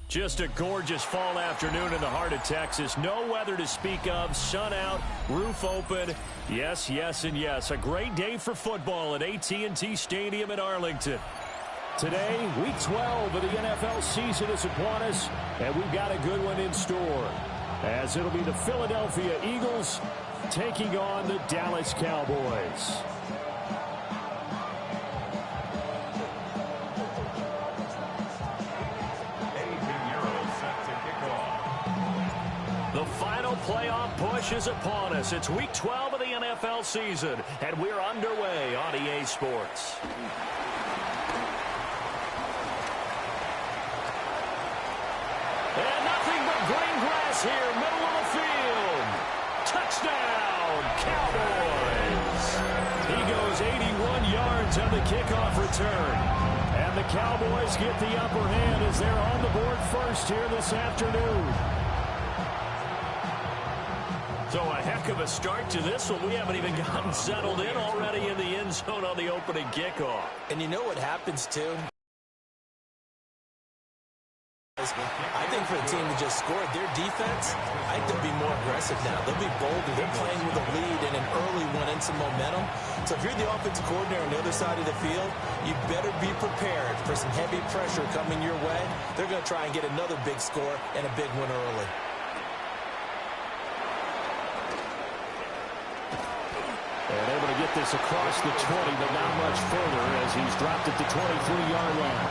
Just a gorgeous fall afternoon in the heart of Texas. No weather to speak of. Sun out, roof open. Yes, yes, and yes. A great day for football at AT&T Stadium in Arlington. Today, Week 12 of the NFL season is upon us, and we've got a good one in store, as it'll be the Philadelphia Eagles taking on the Dallas Cowboys. The final playoff push is upon us. It's Week 12 of the NFL season, and we're underway on EA Sports. And nothing but green grass here, middle of the field. Touchdown, Cowboys. He goes 81 yards on the kickoff return. And the Cowboys get the upper hand as they're on the board first here this afternoon. So a heck of a start to this one. We haven't even gotten settled in already in the end zone on the opening kickoff. And you know what happens, too? I think for the team that just scored, their defense, I think they'll be more aggressive now. They'll be bolder. They're playing with a lead and an early one and some momentum. So if you're the offensive coordinator on the other side of the field, you better be prepared for some heavy pressure coming your way. They're going to try and get another big score and a big one early. And able to get this across the 20, but not much further as he's dropped at the 23-yard line.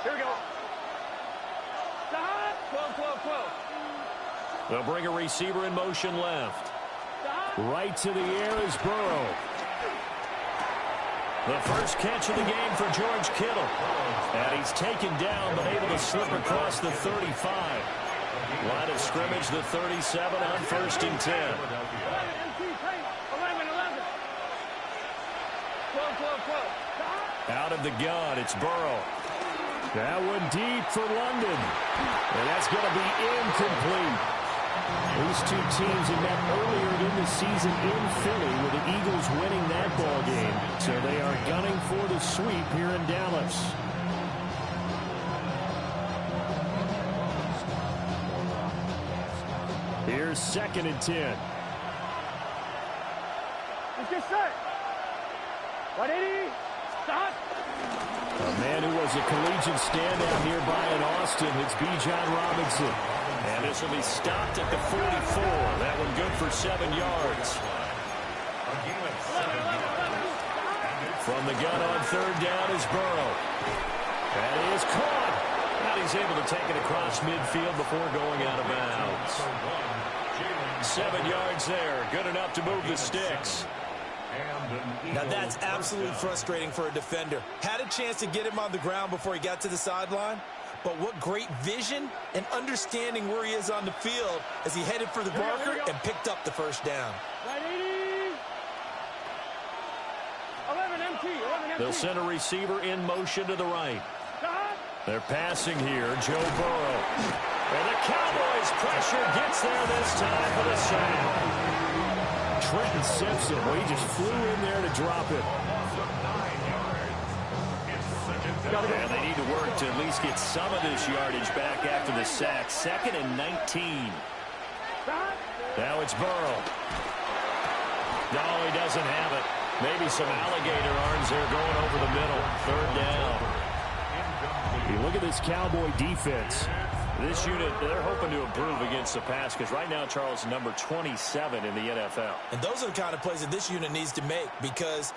Here we go. Stop. 12. They'll bring a receiver in motion left. Right to the air is Burrow. The first catch of the game for George Kittle. And he's taken down, but able to slip across the 35. Line of scrimmage, the 37 on 1st and 10. 11. 12. Out of the gun, it's Burrow. That one deep for London. And that's going to be incomplete. These two teams had met earlier in the season in Philly with the Eagles winning that ball game. So they are gunning for the sweep here in Dallas. Here's 2nd and 10. Let's get set. 180. Stop. A man who was a collegiate standout nearby in Austin, it's Bijan Robinson. And this will be stopped at the 44. That one good for 7 yards. From the gun on 3rd down is Burrow. That is caught. And he's able to take it across midfield before going out of bounds. 7 yards there. Good enough to move the sticks. Now that's absolutely frustrating for a defender. Had a chance to get him on the ground before he got to the sideline. But what great vision and understanding where he is on the field as he headed for the marker and picked up the first down. 11 empty. They'll send a receiver in motion to the right. They're passing here, Joe Burrow. And the Cowboys pressure gets there this time for the sack. Trenton Simpson, well, he just flew in there to drop it. And they need to work to at least get some of this yardage back after the sack. 2nd and 19. Now it's Burrow. No, he doesn't have it. Maybe some alligator arms there going over the middle. 3rd down. You look at this Cowboy defense. This unit, they're hoping to improve against the pass because right now, Charles, number 27 in the NFL. And those are the kind of plays that this unit needs to make because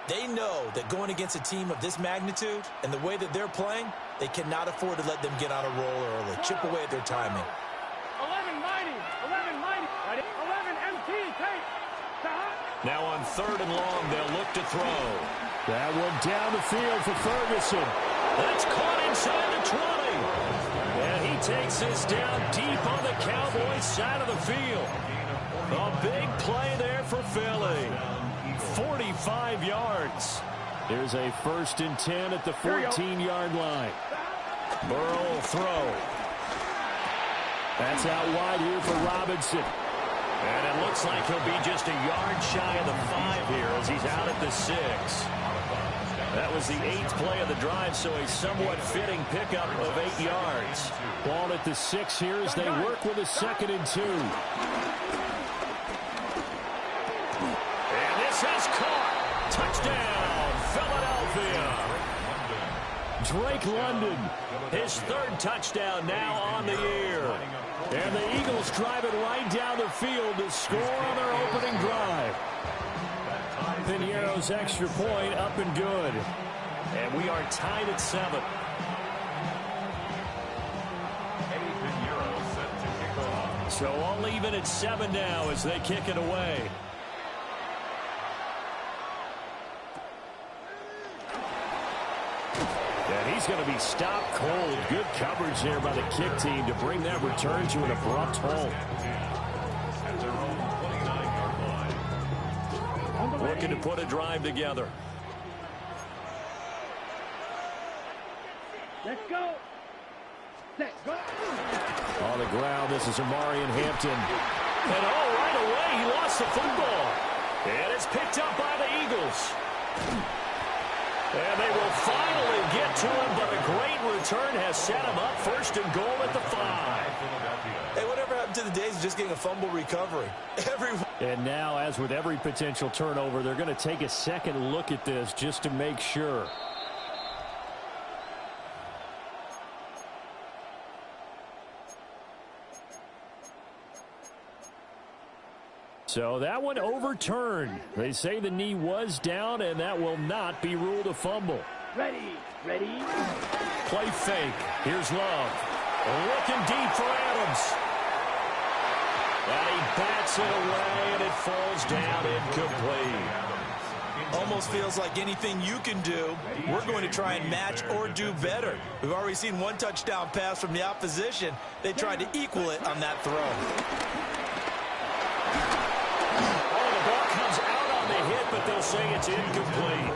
they know that going against a team of this magnitude and the way that they're playing, they cannot afford to let them get on a roll early. Chip away at their timing. 11 empty. Now on 3rd and long, they'll look to throw. That one down the field for Ferguson. That's caught inside the 20. And he takes this down deep on the Cowboys side of the field. A big play there for Philly. 45 yards. Here's a 1st and 10 at the 14-yard line. Burrow will throw. That's out wide here for Robinson. And it looks like he'll be just a yard shy of the 5 here as he's out at the 6. That was the 8th play of the drive, so a somewhat fitting pickup of 8 yards. Ball at the 6 here as they work with a 2nd and 2. And this has caught. Touchdown, Philadelphia. Drake London, his 3rd touchdown now on the year. And the Eagles drive it right down the field to score on their opening drive. Piñeiro's extra point up and good. And we are tied at 7. So all even at 7 now as they kick it away. And he's going to be stopped cold. Good coverage there by the kick team to bring that return to an abrupt halt. Looking to put a drive together. Let's go. Let's go. On the ground, this is Amarian Hampton. And right away, he lost the football. And it's picked up by the Eagles. And they will finally get to him, but a great return has set him up 1st and goal at the 5. Hey, whatever happened to the days of just getting a fumble recovery? And now, as with every potential turnover, they're going to take a second look at this just to make sure. So that one overturned. They say the knee was down, and that will not be ruled a fumble. Ready. Play fake. Here's Love. Looking deep for Adams. And he bats it away, and it falls down incomplete. Almost feels like anything you can do, we're going to try and match or do better. We've already seen 1 touchdown pass from the opposition. They tried to equal it on that throw. But they'll say it's incomplete.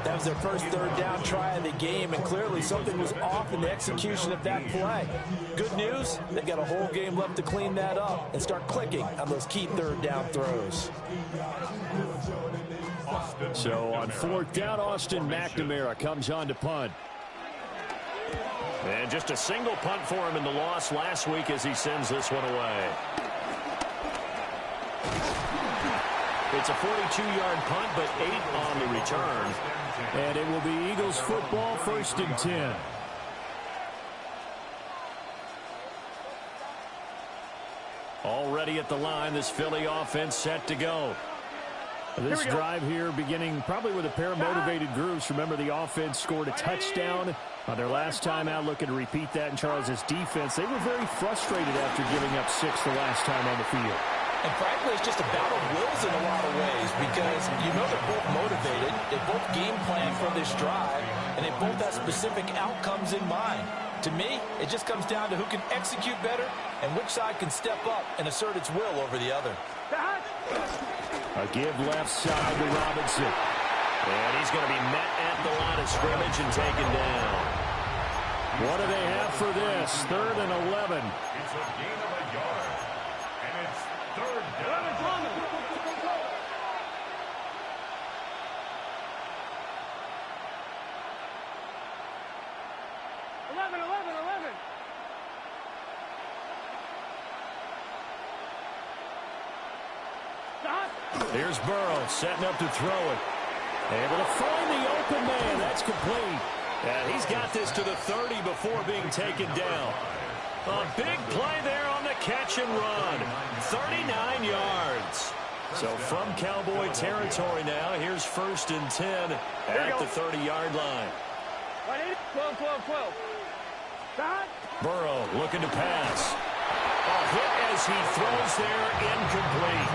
That was their first 3rd down try of the game, and clearly something was off in the execution of that play. Good news, they've got a whole game left to clean that up and start clicking on those key 3rd down throws. So on 4th down, Austin McNamara comes on to punt. And just a single punt for him in the loss last week as he sends this one away. It's a 42-yard punt, but 8 on the return. And it will be Eagles football, 1st and 10. Already at the line, this Philly offense set to go. This drive here beginning probably with a pair of motivated groups. Remember, the offense scored a touchdown on their last time out. Looking to repeat that in Charles' defense. They were very frustrated after giving up 6 the last time on the field. And frankly, it's just a battle of wills in a lot of ways because you know they're both motivated. They both game plan for this drive, and they both have specific outcomes in mind. To me, it just comes down to who can execute better and which side can step up and assert its will over the other. A give left side to Robinson. And he's going to be met at the line of scrimmage and taken down. What do they have for this? 3rd and 11. It's a gain of a yard. And it's 3rd down. 11. Here's Burrow setting up to throw it. Able to find the open man. That's complete. And he's got this to the 30 before being taken down. A big play there on the catch and run. 39 yards. So from Cowboy territory now, here's 1st and 10 at the 30-yard line. 12. Burrow looking to pass. A hit as he throws there, incomplete.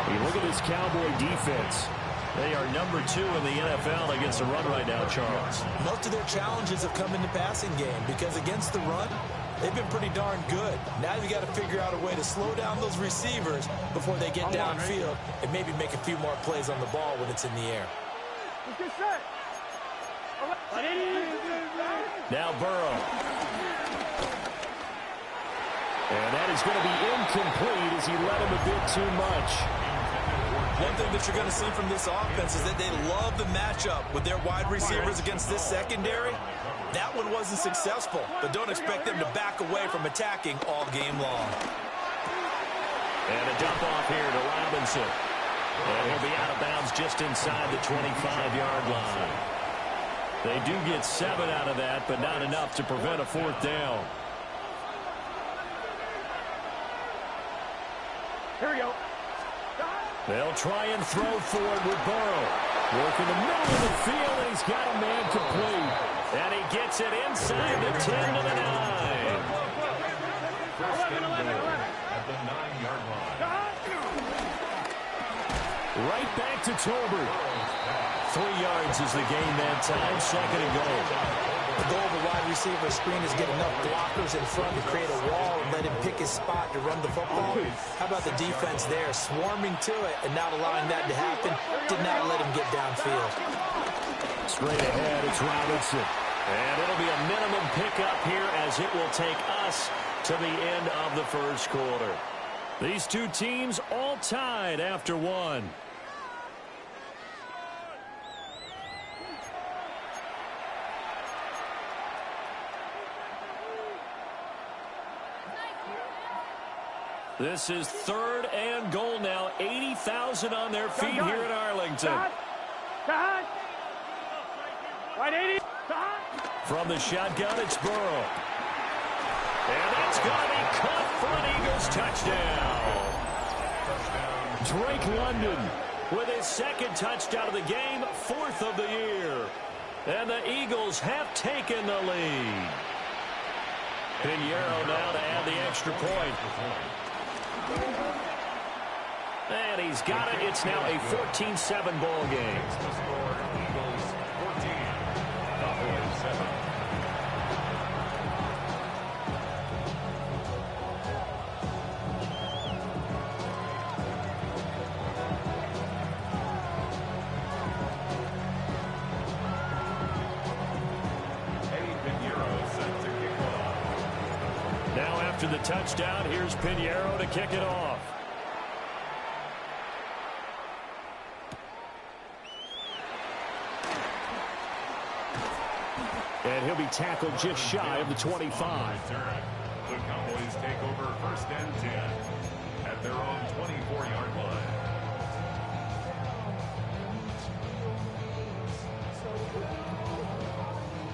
You look at this Cowboy defense. They are number 2 in the NFL against the run right now, Charles. Most of their challenges have come in the passing game because against the run, they've been pretty darn good. Now you got to figure out a way to slow down those receivers before they get downfield and maybe make a few more plays on the ball when it's in the air. Now Burrow. And that is going to be incomplete as he let him a bit too much. One thing that you're going to see from this offense is that they love the matchup with their wide receivers against this secondary. That one wasn't successful, but don't expect them to back away from attacking all game long. And a dump off here to Robinson. And he'll be out of bounds just inside the 25-yard line. They do get 7 out of that, but not enough to prevent a 4th down. Here we go. They'll try and throw for it with Burrow. Work in the middle of the field, and he's got a man complete. And he gets it inside the 10 to the 9. 11. At the 9-yard line. Right back to Tolbert. 3 yards is the gain that time. 2nd and goal. The goal of a wide receiver screen is get enough blockers in front to create a wall and let him pick his spot to run the football. How about the defense there, swarming to it and not allowing that to happen? Did not let him get downfield. Straight ahead, it's Robinson. And it'll be a minimum pickup here as it will take us to the end of the first quarter. These two teams all tied after 1. This is 3rd and goal now. 80,000 on their feet here in Arlington. Right, 80. From the shotgun, it's Burrow. And that's going to be caught for an Eagles touchdown. Drake London with his 2nd touchdown of the game, 4th of the year. And the Eagles have taken the lead. Pinheiro now to add the extra point. And he's got it. It's now a 14-7 ball game. The score, Eagles 14, Cowboys 7. Now after the touchdown, here's Pinheiro to kick it off. And he'll be tackled just shy of the 25. The Cowboys take over 1st and 10 at their own 24-yard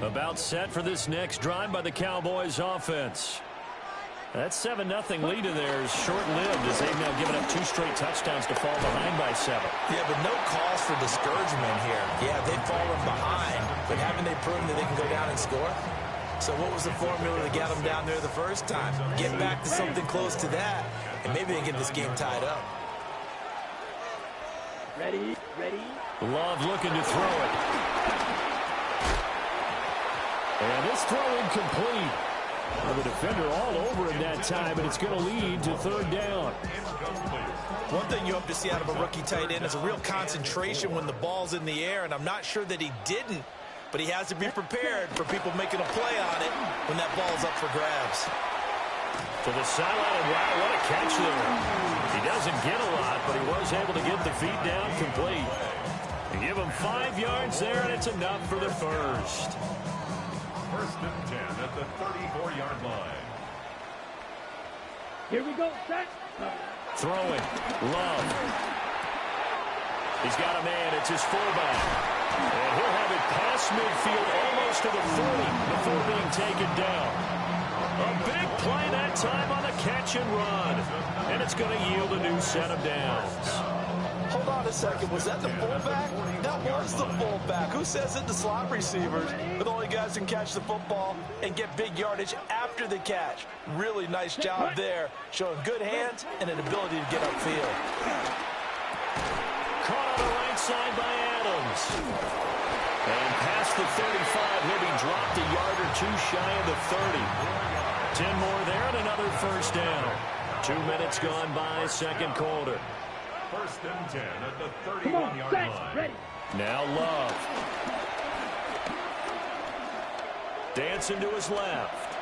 line. About set for this next drive by the Cowboys offense. That 7-0 lead of theirs short-lived as they've now given up 2 straight touchdowns to fall behind by 7. Yeah, but no cause for discouragement here. Yeah, they've fallen behind, but haven't they proven that they can go down and score? So what was the formula that got them down there the first time? Get back to something close to that, and maybe they get this game tied up. Ready. Love looking to throw it. And this throw incomplete. The defender all over him that time, and it's going to lead to 3rd down. One thing you hope to see out of a rookie tight end is a real concentration when the ball's in the air, and I'm not sure that he didn't, but he has to be prepared for people making a play on it when that ball's up for grabs. To the sideline, and wow, what a catch there. He doesn't get a lot, but he was able to get the feet down complete. And give him 5 yards there, and it's enough for the first. 1st and 10 at the 34-yard line. Here we go. Set. Throwing. Love. He's got a man. It's his fullback. And he'll have it past midfield almost to the 40 before being taken down. A big play that time on the catch and run. And it's going to yield a new set of downs. Hold on a second. Was that the fullback? That was the fullback. Who says that the slot receivers are the only guys who can catch the football and get big yardage after the catch? Really nice job there, showing good hands and an ability to get upfield. Caught on the right side by Adams. And past the 35, he'll be dropped a yard or 2 shy of the 30. 10 more there and another first down. 2 minutes gone by, 2nd quarter. 1st and 10 at the 31-yard line. Ready. Now Love. Dancing to his left.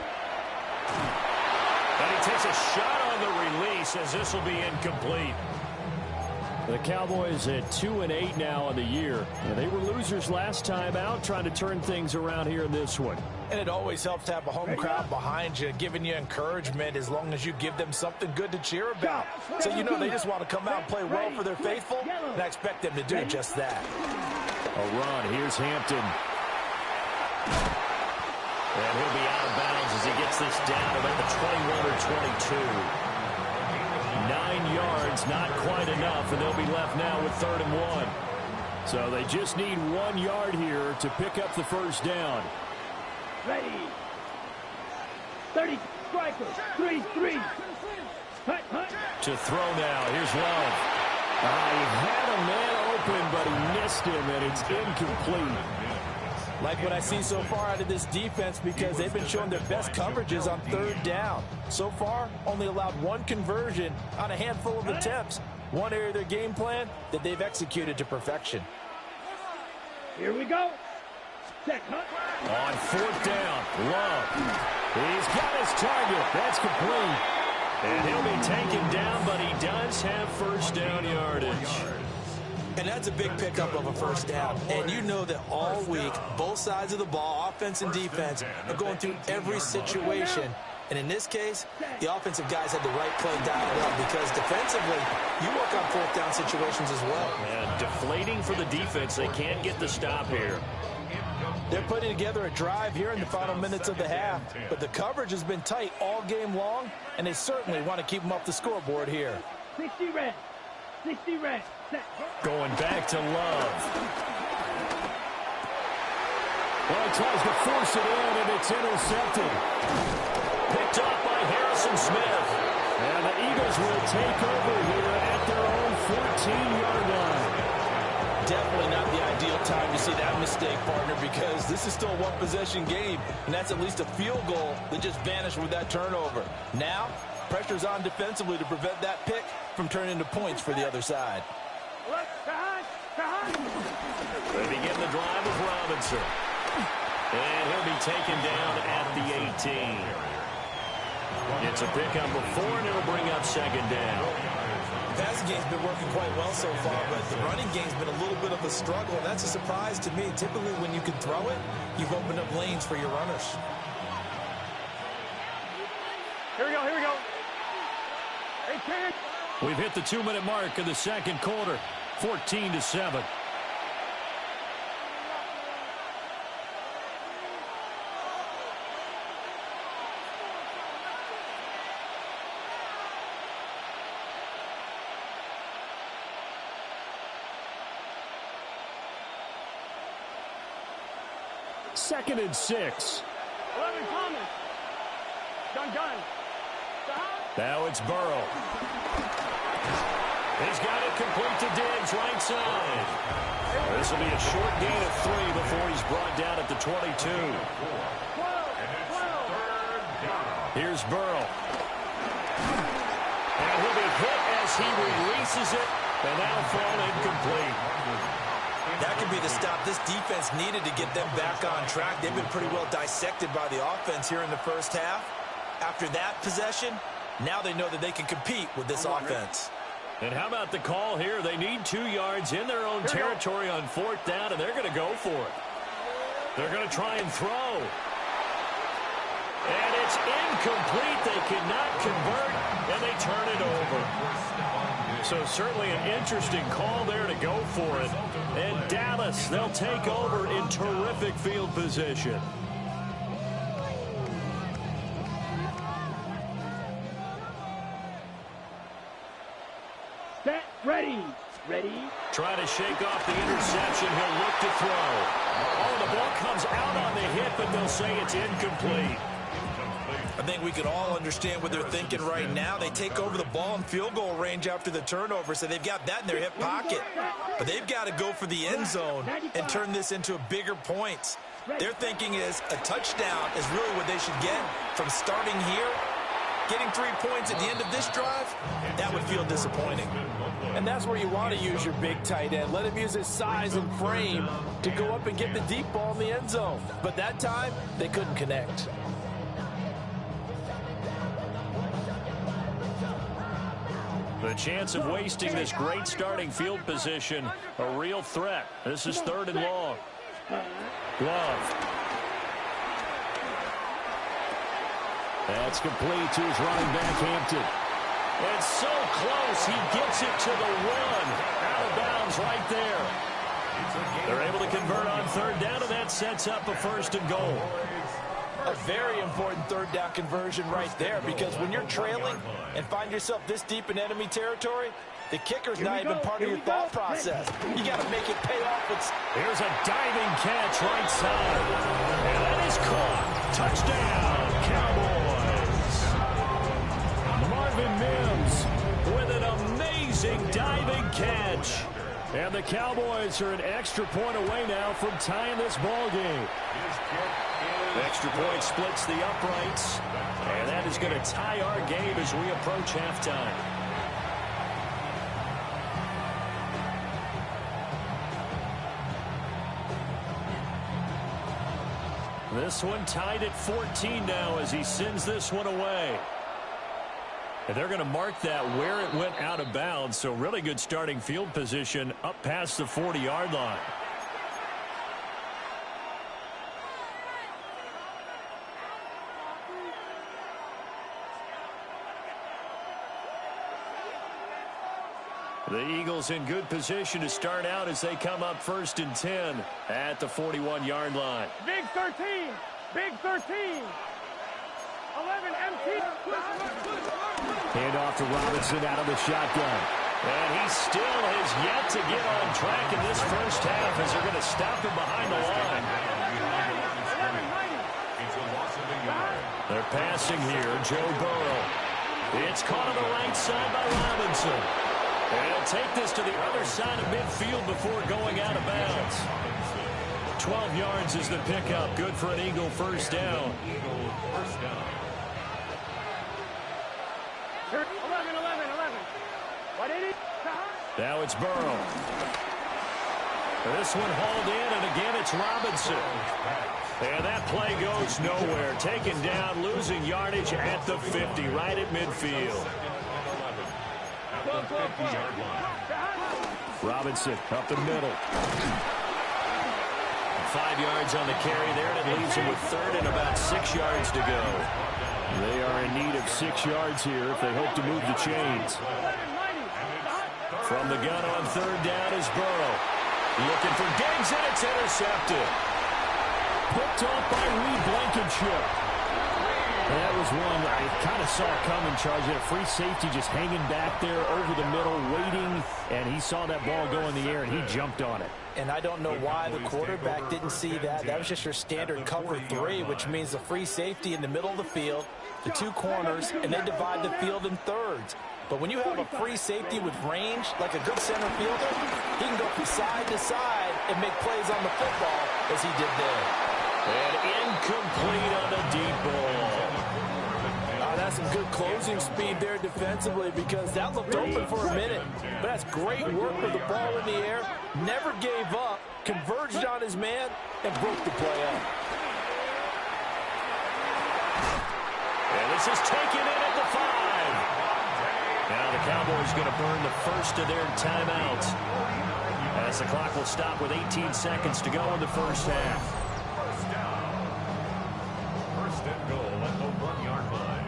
And he takes a shot on the release as this will be incomplete. The Cowboys at 2-8 now on the year. They were losers last time out, trying to turn things around here in this one. And it always helps to have a home crowd behind you, giving you encouragement as long as you give them something good to cheer about. So you know they just want to come out and play well for their faithful, and I expect them to do just that. A run. Here's Hampton. And he'll be out of bounds as he gets this down about the 21 or 22. 9 yards, not quite enough, and they'll be left now with 3rd and 1. So they just need 1 yard here to pick up the first down. Ready. 30 strikers. 3-3. Hut, hut. To throw now. Here's Love. He had a man open, but he missed him, and it's incomplete. Like what I see so far out of this defense, because they've been showing their best coverages on 3rd down. So far, only allowed 1 conversion on a handful of attempts. One area of their game plan that they've executed to perfection. Here we go. Check, hut. On 4th down, Love. He's got his target. That's complete. And he'll be taken down, but he does have first down yardage. And that's a big pickup of a first down. And you know that all week, both sides of the ball, offense and defense, are going through every situation. And in this case, the offensive guys had the right play dialed up because defensively, you work on 4th down situations as well. And deflating for the defense. They can't get the stop here. They're putting together a drive here in the final minutes of the half. But the coverage has been tight all game long, and they certainly want to keep them off the scoreboard here. 60 red. 60 red. Going back to Love. Well, he tries to force it in, and it's intercepted. Picked up by Harrison Smith. And the Eagles will take over here at their own 14-yard line. Definitely not the ideal time to see that mistake, partner, because this is still a one-possession game, and that's at least a field goal that just vanished with that turnover. Now, pressure's on defensively to prevent that pick from turning into points for the other side. They begin the drive with Robinson. And he'll be taken down at the 18. It's a pickup of 4, and it'll bring up 2nd down. The passing game's been working quite well so far, but the running game's been a little bit of a struggle, and that's a surprise to me. Typically, when you can throw it, you've opened up lanes for your runners. Here we go, here we go. Hey, Terry. We've hit the 2-minute mark in the 2nd quarter. 14-7. Second and 6. 11 Thomas. Gun. Now it's Burrow. He's got it complete to Diggs, right side. This will be a short gain of 3 before he's brought down at the 22. Here's Burrow. And he'll be hit as he releases it, and that'll fall incomplete. That could be the stop this defense needed to get them back on track. They've been pretty well dissected by the offense here in the first half. After that possession, now they know that they can compete with this offense. And how about the call here? They need 2 yards in their own territory on 4th down, and they're going to go for it. They're going to try and throw. And it's incomplete. They cannot convert, and they turn it over. So certainly an interesting call there to go for it. And Dallas, they'll take over in terrific field position. Set, ready. Trying to shake off the interception. He'll look to throw. Oh, the ball comes out on the hit, but they'll say it's incomplete. I think we could all understand what they're thinking right now. They take over the ball in field goal range after the turnover, so they've got that in their hip pocket. But they've got to go for the end zone and turn this into a bigger points. Their thinking is a touchdown is really what they should get from starting here. Getting 3 points at the end of this drive, that would feel disappointing. And that's where you want to use your big tight end. Let him use his size and frame to go up and get the deep ball in the end zone. But that time, they couldn't connect. The chance of wasting this great starting field position, a real threat. This is 3rd and long. Glove. That's complete to his running back, Hampton. It's so close. He gets it to the 1. Out of bounds right there. They're able to convert on 3rd down, and that sets up a 1st and goal. A very important 3rd down conversion right there, because when you're trailing and find yourself this deep in enemy territory, the kicker's not even part of your thought process. You got to make it pay off. Here's a diving catch right side. And that is caught. Touchdown, Cowboys. Marvin Mims with an amazing diving catch. And the Cowboys are an extra point away now from tying this ball game. Extra point splits the uprights. And that is going to tie our game as we approach halftime. This one tied at 14 now as he sends this one away. And they're going to mark that where it went out of bounds. So really good starting field position up past the 40-yard line. The Eagles in good position to start out as they come up 1st and 10 at the 41-yard line. Big 13. Big 13. 11 empty. Hand off to Robinson out of the shotgun. And he still has yet to get on track in this first half as they're going to stop him behind the line. They're passing here. Joe Burrow. It's caught on the right side by Robinson. And he'll take this to the other side of midfield before going out of bounds. 12 yards is the pickup. Good for an Eagle first down. 11. Now it's Burrow. This one hauled in, and again it's Robinson. And that play goes nowhere. Taken down, losing yardage at the 50, right at midfield. Robinson up the middle. 5 yards on the carry there, and it leaves him with 3rd and about 6 yards to go. They are in need of 6 yards here if they hope to move the chains. From the gun on 3rd down is Burrow. Looking for Diggs, and it's intercepted. Picked off by Reed Blankenship. That was one I kind of saw coming, Charles. He had a free safety just hanging back there over the middle, waiting, and he saw that ball go in the air, and he jumped on it. And I don't know why the quarterback didn't see that. That was just your standard cover 3, which means the free safety in the middle of the field, the 2 corners, and they divide the field in thirds. But when you have a free safety with range, like a good center fielder, he can go from side to side and make plays on the football as he did there. And incomplete on the deep ball. That's some good closing speed there defensively, because that looked open for a minute. But that's great work with the ball in the air. Never gave up, converged on his man, and broke the play up. And this is taken in at the 5. Now the Cowboys going to burn the first of their timeouts, as the clock will stop with 18 seconds to go in the first half. First and goal at the 1-yard line.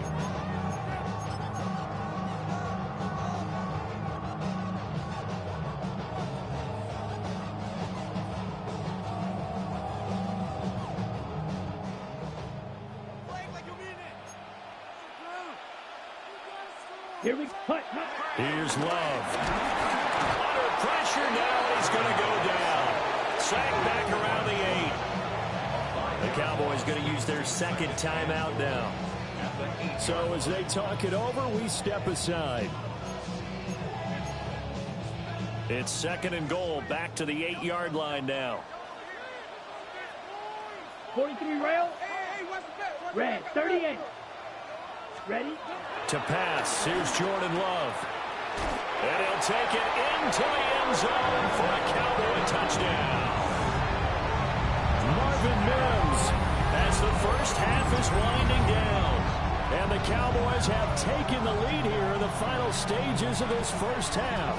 Here we go. Here's Love. Under pressure now, he's going to go down. Sacked back around the 8. The Cowboys going to use their second timeout now. So as they talk it over, we step aside. It's 2nd and goal, back to the 8-yard line now. 43 rail. Red, 38. Ready? To pass, here's Jordan Love. And he'll take it into the end zone for a Cowboy touchdown. Marvin Mims, As the first half is winding down. And the Cowboys have taken the lead here in the final stages of this first half.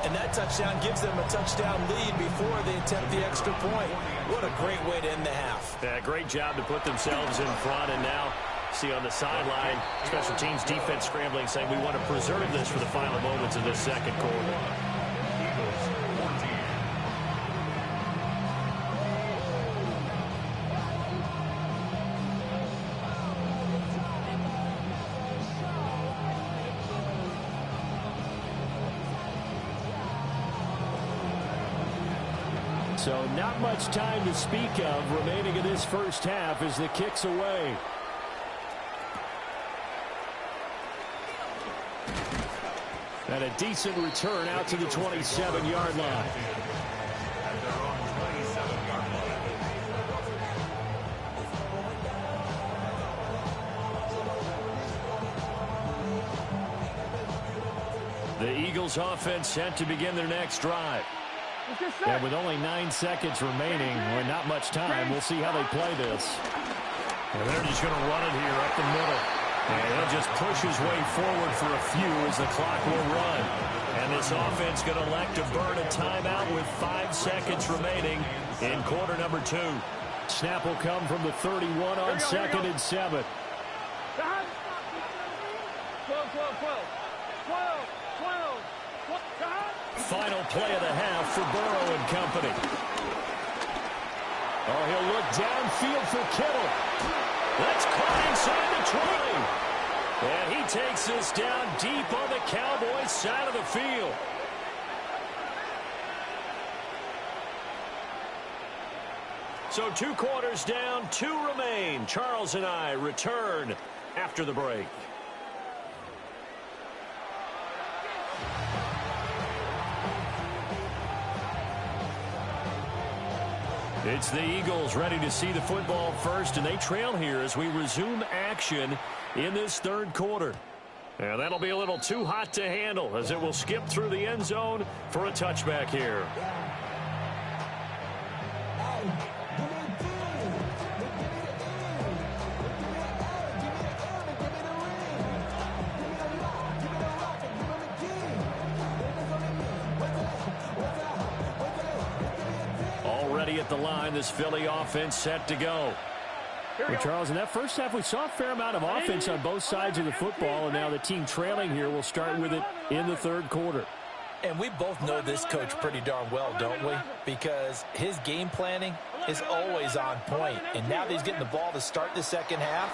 And that touchdown gives them a touchdown lead before they attempt the extra point. What a great way to end the half. Yeah, great job to put themselves in front. And now, see on the sideline, special teams defense scrambling, saying we want to preserve this for the final moments of this second quarter. So not much time to speak of remaining in this first half as the kick's away. And a decent return out to the 27-yard line. The Eagles offense set to begin their next drive. And with only 9 seconds remaining, or not much time, we'll see how they play this. And they're just going to run it here up the middle. And he'll just push his way forward for a few as the clock will run. And this offense going to elect to burn a timeout with 5 seconds remaining in quarter number 2. Snap will come from the 31 on 2nd and 7. 12. Final play of the half for Burrow and company. Oh, he'll look downfield for Kittle. That's caught inside the 20. And he takes this down deep on the Cowboys side of the field. So 2 quarters down, 2 remain. Charles and I return after the break. It's the Eagles ready to see the football first, and they trail here as we resume action in this third quarter. And that'll be a little too hot to handle as it will skip through the end zone for a touchback here. At the line, this Philly offense set to go. Well, Charles, in that first half, we saw a fair amount of offense on both sides of the football, and now the team trailing here will start with it in the third quarter. And we both know this coach pretty darn well, don't we? Because his game planning is always on point. And now that he's getting the ball to start the second half,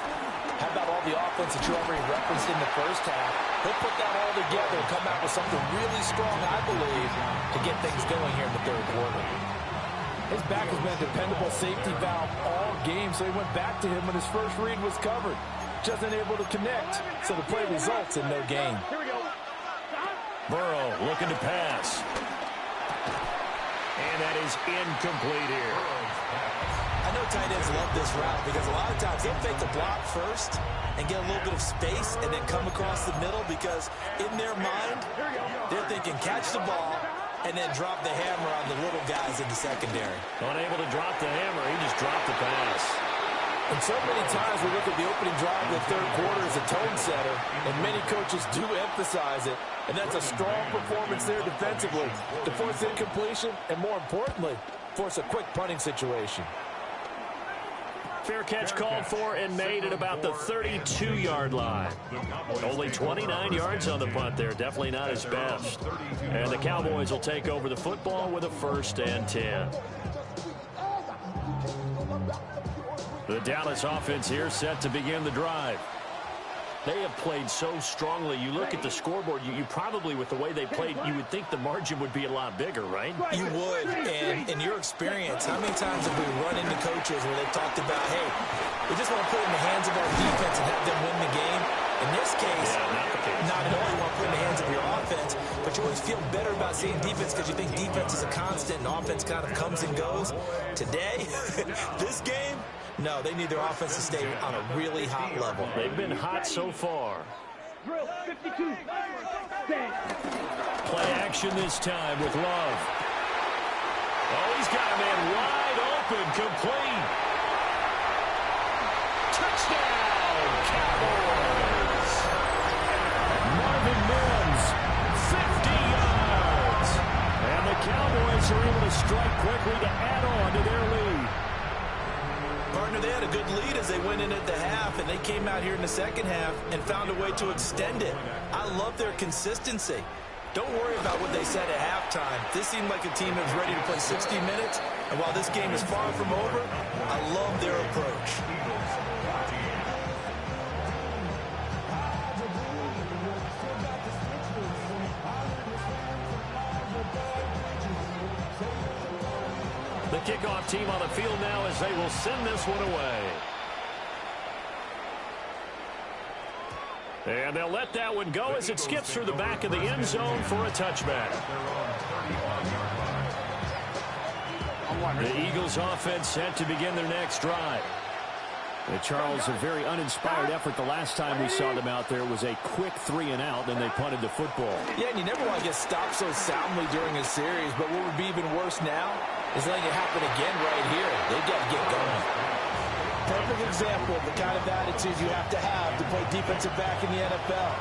how about all the offense that you already referenced in the first half? He'll put that all together and come out with something really strong, I believe, to get things going here in the third quarter. His back has been a dependable safety valve all game, so he went back to him when his first read was covered. Just unable to connect, so the play results in no gain. Burrow looking to pass. And that is incomplete here. I know tight ends love this route because a lot of times they'll fake the block first and get a little bit of space and then come across the middle because in their mind, they're thinking catch the ball and then drop the hammer on the little guys in the secondary. Unable to drop the hammer, he just dropped the pass. And so many times we look at the opening drive of the third quarter as a tone setter, and many coaches do emphasize it, and that's a strong performance there defensively to force incompletion and, more importantly, force a quick punting situation. Fair catch called for and made at about the 32-yard line. Only 29 yards on the punt there. Definitely not his best. And the Cowboys will take over the football with a 1st and 10. The Dallas offense here set to begin the drive. They have played so strongly. You look at the scoreboard, you probably, with the way they played, you would think the margin would be a lot bigger, right? You would. And in your experience, how many times have we run into coaches where they've talked about, hey, we just want to put it in the hands of our defense and have them win the game? In this case, not only want to put it in the hands of your offense, but you always feel better about seeing defense because you think defense is a constant and offense kind of comes and goes. Today, this game, no, they need their offense to stay on a really hot level. They've been hot so far. Drill 52. Play action this time with Love. Oh, he's got a man wide open, complete. Touchdown, Cowboys. Marvin Mims, 50 yards. And the Cowboys are able to strike quickly to add on to their lead. Partner, they had a good lead as they went in at the half, and they came out here in the second half and found a way to extend it. I love their consistency. Don't worry about what they said at halftime. This seemed like a team that was ready to play 60 minutes, and while this game is far from over, I love their approach. The kickoff team on the field now as they will send this one away. And they'll let that one go as it skips through the back of the end zone for a touchback. The Eagles offense set to begin their next drive. Charles, a very uninspired effort the last time we saw them out there. It was a quick 3-and-out, then they punted the football. Yeah, and you never want to get stopped so soundly during a series, but what would be even worse now is letting it happen again right here. They've got to get going. Perfect example of the kind of attitude you have to play defensive back in the NFL.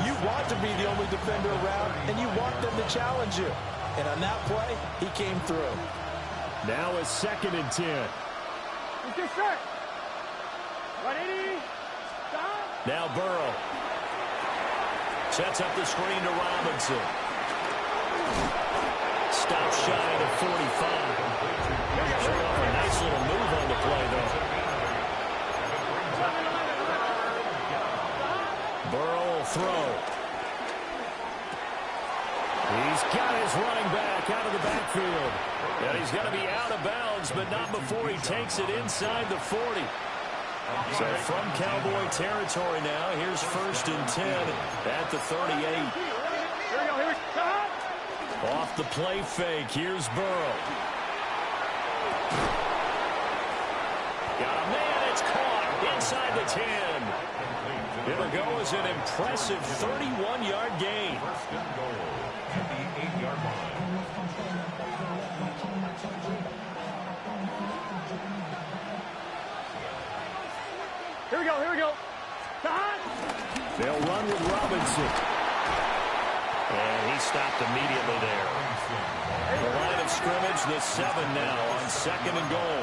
You want to be the only defender around, and you want them to challenge you. And on that play, he came through. Now a 2nd and 10. Now Burrow. Sets up the screen to Robinson. Stops shy of 45. Showing off a nice little move on the play, though. Burrow will throw. He's got his running back out of the backfield. And he's going to be out of bounds, but not before he takes it inside the 40. So from Cowboy territory now, here's 1st and 10 at the 38. Off the play fake, here's Burrow. Got a man, it's caught inside the 10. It'll go as an impressive 31-yard gain. First and goal at the 8-yard line. Here we go, here we go. They'll run with Robinson. And he stopped immediately there. The line of scrimmage, the 7 now on 2nd and goal.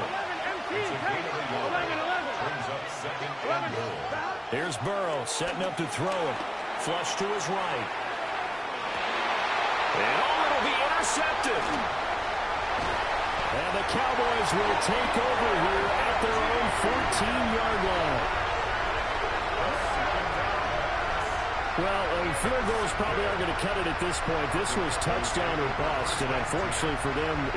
Brings up 2nd and goal. Here's Burrow setting up to throw it. Flush to his right. And it'll be intercepted. And the Cowboys will take over here at their own 14-yard line. Well, field goals probably aren't going to cut it at this point. This was touchdown or bust, and unfortunately for them,